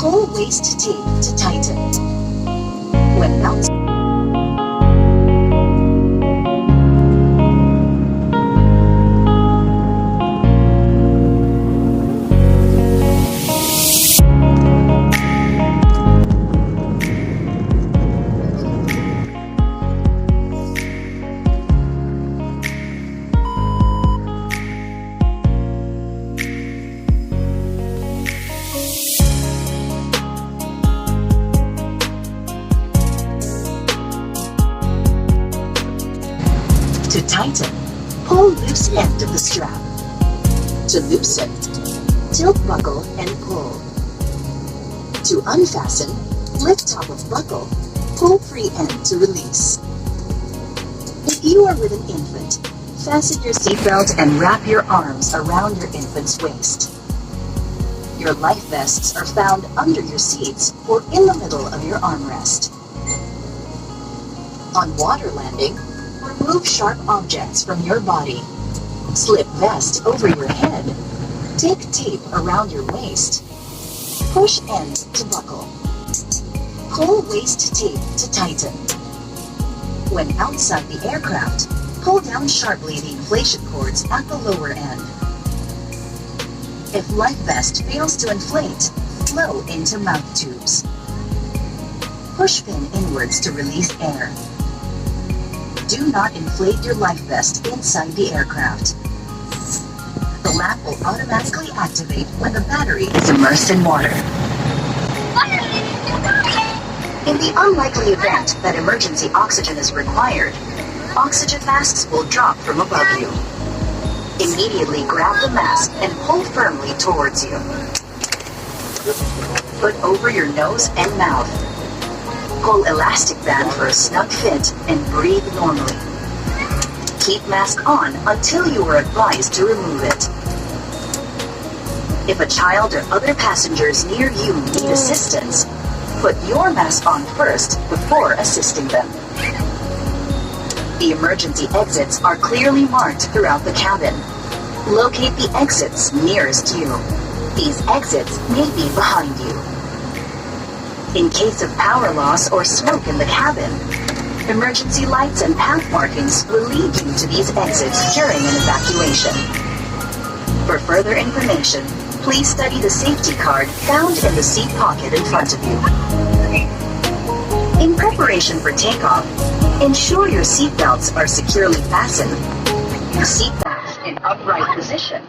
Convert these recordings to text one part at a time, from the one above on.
Pull waist tape to tighten. When bouncing, to tighten, pull loose end of the strap. To loosen, tilt buckle and pull. To unfasten, lift top of buckle, pull free end to release. If you are with an infant, fasten your seatbelt and wrap your arms around your infant's waist. Your life vests are found under your seats or in the middle of your armrest. On water landing, remove sharp objects from your body. Slip vest over your head. Take tape around your waist. Push end to buckle. Pull waist tape to tighten. When outside the aircraft, pull down sharply the inflation cords at the lower end. If life vest fails to inflate, blow into mouth tubes. Push pin inwards to release air. Do not inflate your life vest inside the aircraft. The lamp will automatically activate when the battery is immersed in water. In the unlikely event that emergency oxygen is required, oxygen masks will drop from above you. Immediately grab the mask and pull firmly towards you. Put over your nose and mouth. Pull elastic band for a snug fit and breathe normally. Keep mask on until you are advised to remove it. If a child or other passengers near you need assistance, put your mask on first before assisting them. The emergency exits are clearly marked throughout the cabin. Locate the exits nearest you. These exits may be behind you. In case of power loss or smoke in the cabin, emergency lights and path markings will lead you to these exits during an evacuation. For further information, please study the safety card found in the seat pocket in front of you. In preparation for takeoff, ensure your seat belts are securely fastened. Seat belts in upright position.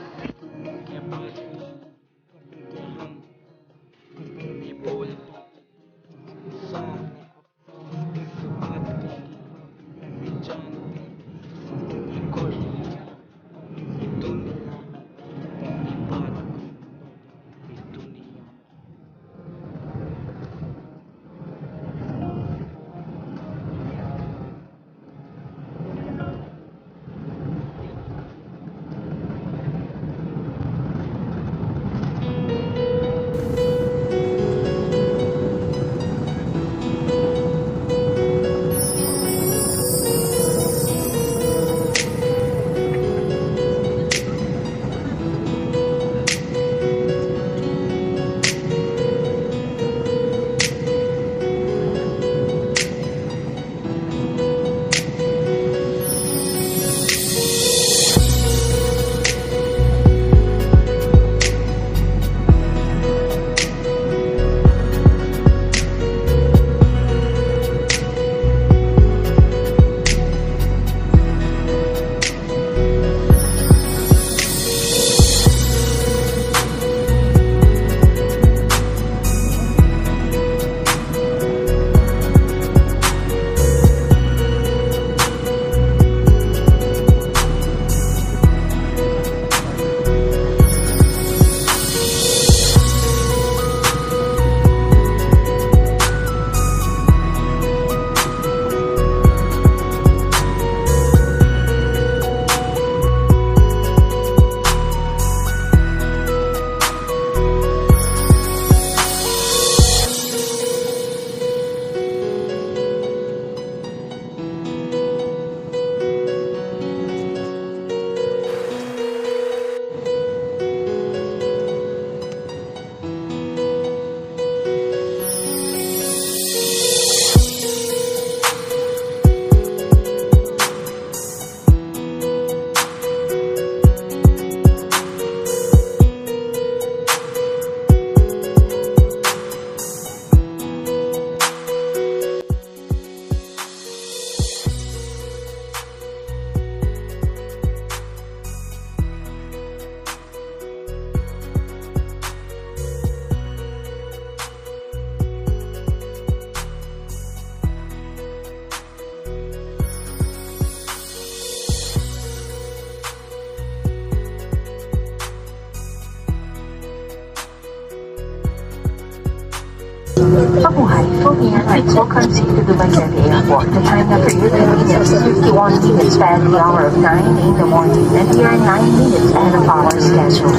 Mabuhay, Phobia Flights will concede to Dubai Airport. The time now for your convenience is 51 minutes past the hour of 9 in the morning, and we are 9 minutes ahead of our schedule.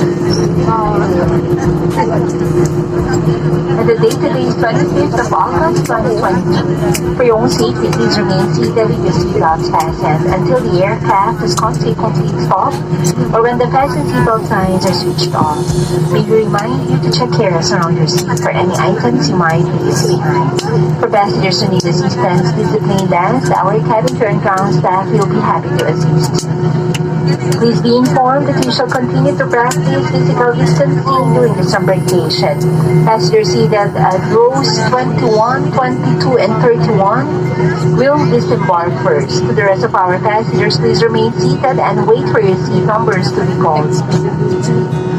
And the date today is 25th of August, 2022. For your own safety, please remain seated with your seatbelts fastened until the aircraft has come to a complete stop or when the fasten seatbelt signs are switched off. May we remind you to check careless around your seat for any items you might leave behind. For passengers who need assistance, discipline dance, our cabin crew and ground staff will be happy to assist. Please be informed that you shall continue to practice physical distancing during this embarkation. Passengers seated at rows 21, 22, and 31 will disembark first. To the rest of our passengers, please remain seated and wait for your seat numbers to be called.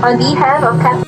On behalf of Captain